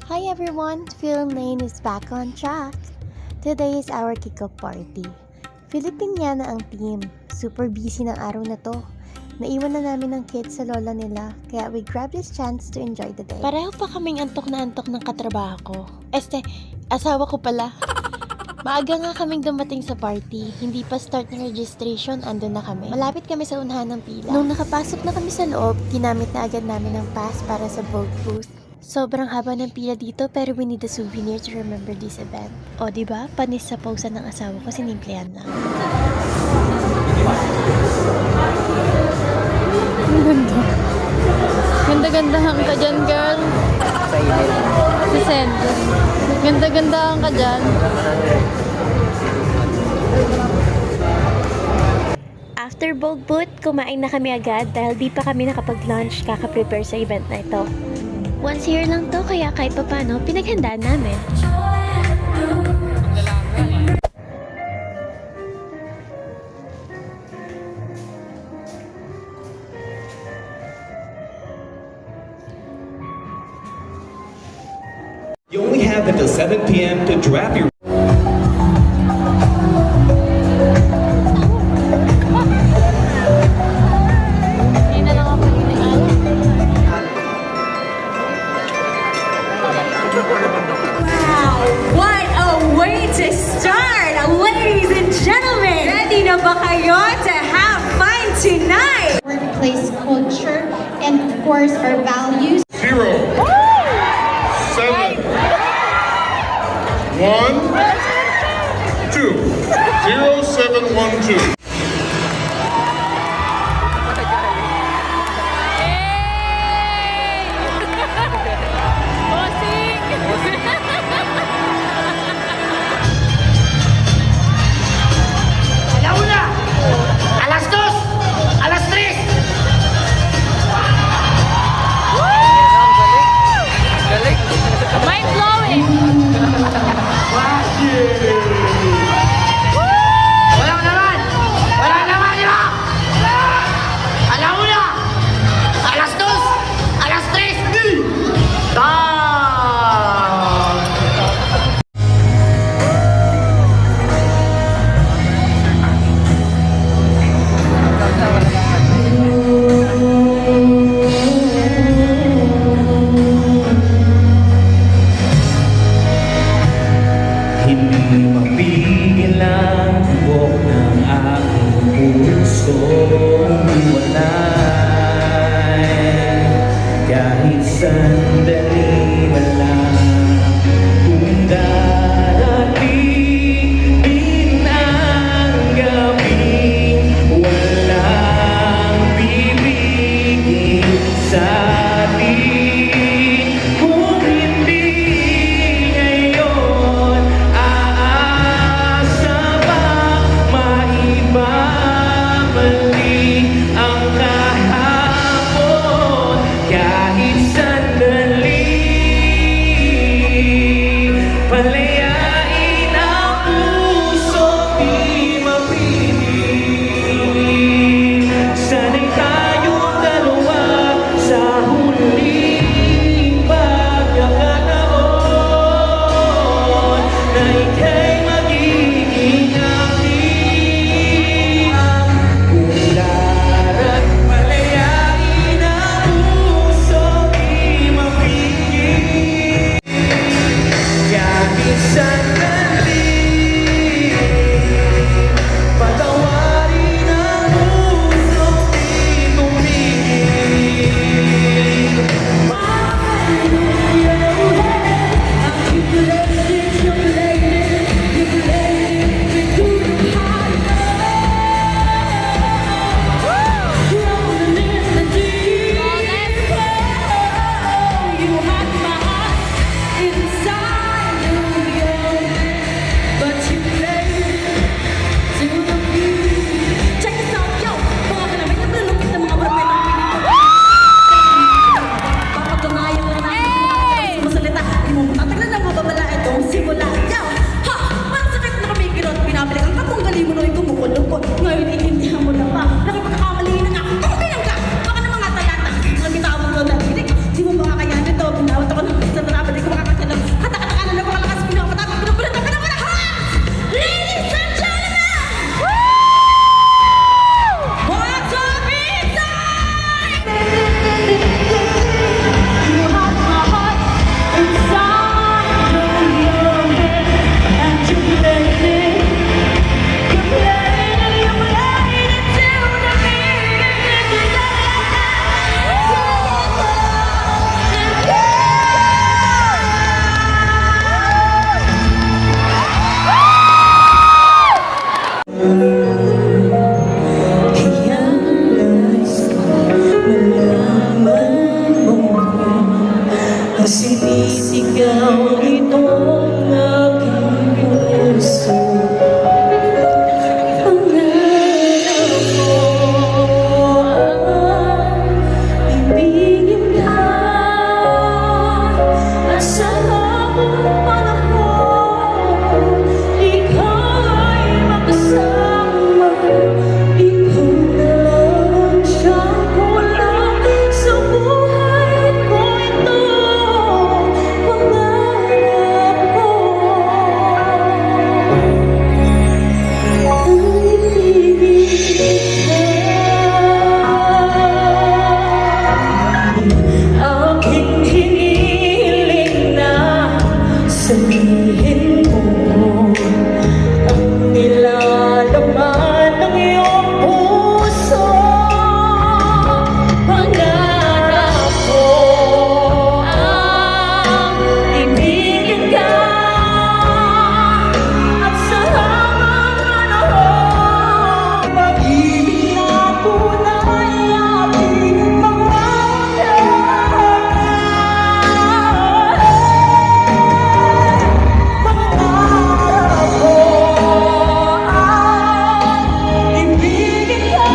Hi everyone! Film Lane is back on track! Today is our kick-off party. Filipiniana ang team. Super busy ng araw na to. Naiwan na namin ng kids sa lola nila, kaya we grabbed this chance to enjoy the day. Pareho pa kaming antok na antok ng katrabaho ko. Asawa ko pala. Maaga nga kaming dumating sa party. Hindi pa start ng registration, andun na kami. Malapit kami sa unahan ng pila. Nung nakapasok na kami sa loob, ginamit na agad namin ang pass para sa Vogue booth. Sobrang haba ng pila dito pero we need a souvenir to remember this event. O diba, panis sa pausan ng asawa ko, sinimplehan lang. Ang ganda. Ganda-gandahan ka dyan, girl. Si Send. Ganda-gandahan ka dyan. After Vogue booth, kumain na kami agad dahil di pa kami nakapag-lunch kaka-prepare sa event na ito. Once year lang to, kaya kahit papano, pinaghandaan namin. You only have until 7 p.m. to drop your Wow! What a way to start! Ladies and gentlemen, ready na ba kayo to have fun tonight? Workplace culture and of course our values. 0, 7, 1, 2, 0, 7, 1, 2. Mind-blowing! Walang naman! Sumisigaw itong aking puso. Pangarap ko ang ibigin ka, at sa habang panahon ikaw ay makasama. Ikaw na lang siyang kulang sa buhay ko ito. Pangarap ko ang ibigin ka. Aking hinihiling na sabihin mo ang nilalaman ng iyong puso. Pangarap ko ang ibigin ka, at sa habang panahon pag-ibig na tunay ating pangarap ko ang ibigin ka,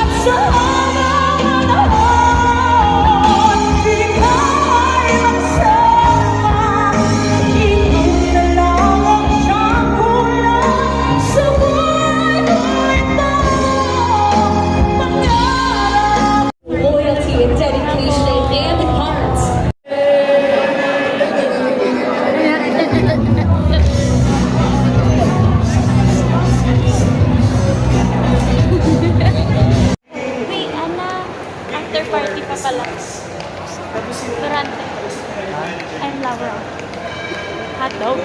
at sa habang panahon ikaw ay magsama. Ikaw na lang ang siyang kulang sa buhay ko ito. Pangarap. Loyalty and dedication and hearts. Wait, Ana. After party pa pala. Durante. I'm Laura. Hot dog.